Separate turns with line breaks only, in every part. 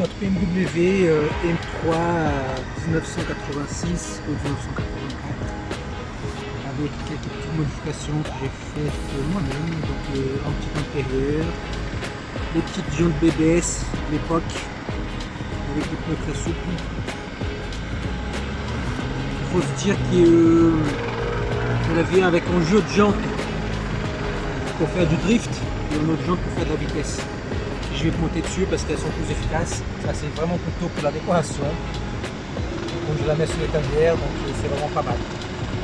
notre BMW M3 1986 ou 1984 avec quelques petites modifications que j'ai faites moi-même, donc un petit intérieur, les petites jantes BBS de l'époque avec des pneus très souples. Il faut se dire qu'on vient avec un jeu de jantes pour faire du drift et une autre jante pour faire de la vitesse. Je vais monter dessus parce qu'elles sont plus efficaces. Ça c'est vraiment plutôt pour la décoration. Donc je la mets sur l'étagère, donc c'est vraiment pas mal.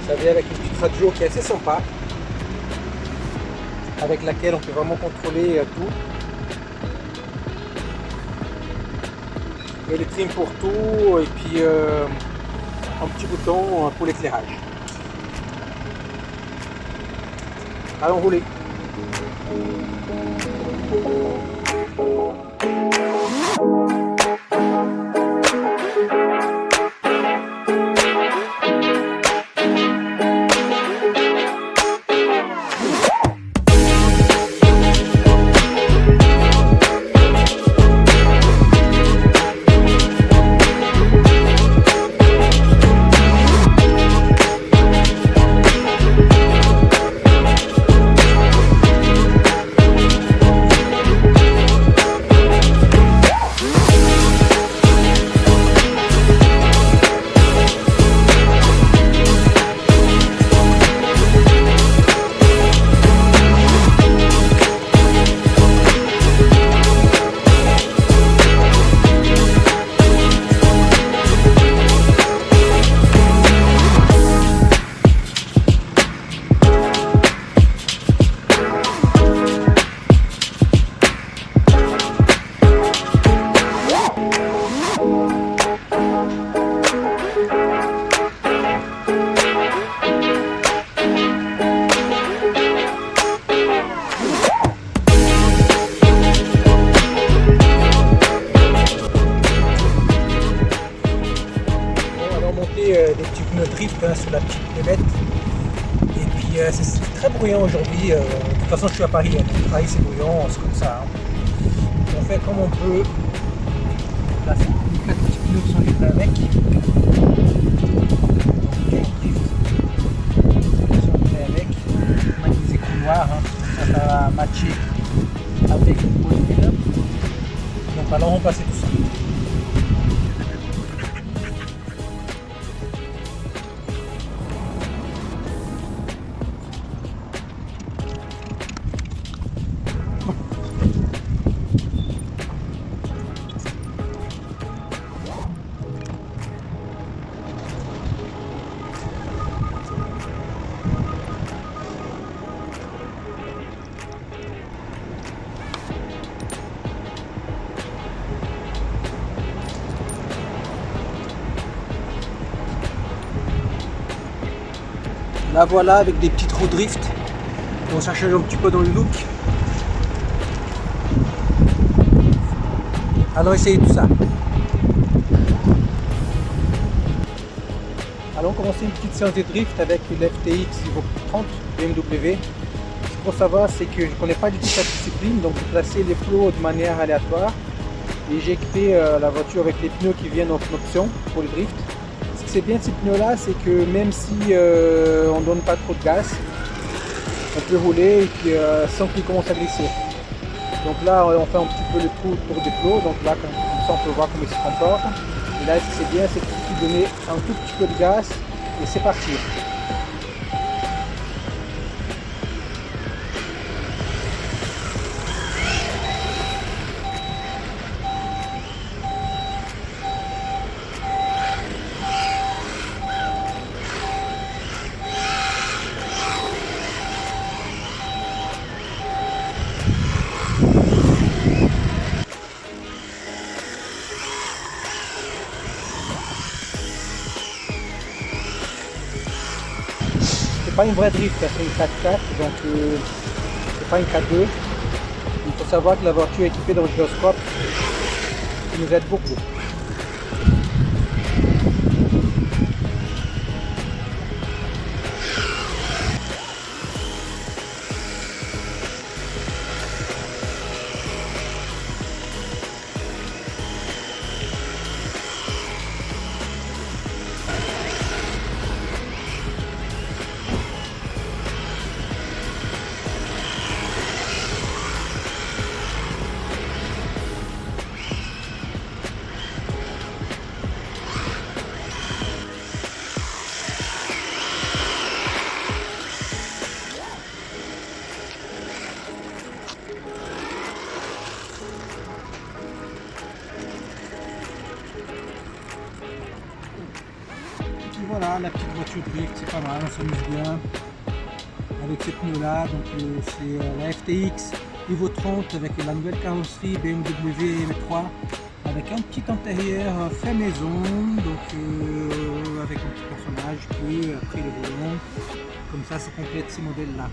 Ça vient avec une petite radio qui est assez sympa, avec laquelle on peut vraiment contrôler tout. Et les trims pour tout, et puis un petit bouton pour l'éclairage. Allons rouler. Des petits pneus drift sur la petite bébête. Et puis c'est très bruyant aujourd'hui. De toute façon je suis à Paris, Paris c'est bruyant, c'est comme ça. On fait comme on peut. Là c'est les 4 petits pneus qui sont livrés avec. On a des écrous noirs, ça va matcher avec une peau de pneu. Donc allons remplacer tout ça. La voilà avec des petites roues drift, donc ça change un petit peu dans le look. Allons essayer tout ça. Allons commencer une petite séance de drift avec l'FTX Evo 30 BMW. Ce qu'il faut savoir, c'est que je ne connais pas du tout cette discipline, donc j'ai placé les plots de manière aléatoire et j'ai équipé la voiture avec les pneus qui viennent en option pour le drift. Ce qui c'est bien de ces pneus là, c'est que même si on ne donne pas trop de gaz, on peut rouler et puis, sans qu'il commence à glisser. Donc là on fait un petit peu le tour des plots, donc là comme ça on peut voir comment il se comporte. Et là ce qui c'est bien, c'est qu'il suffit de donner un tout petit peu de gaz et c'est parti. Pas une vraie drift, c'est une 4x4, donc c'est pas une 4x2. Il faut savoir que la voiture est équipée d'un gyroscope qui nous aide beaucoup. la petite voiture drift, c'est pas mal, on s'amuse bien avec ces pneus là. Donc c'est la FTX Evo 30 avec la nouvelle carrosserie BMW M3 avec un petit intérieur fait maison, donc avec un petit personnage qui a pris le volant. Comme ça complète ces modèles là.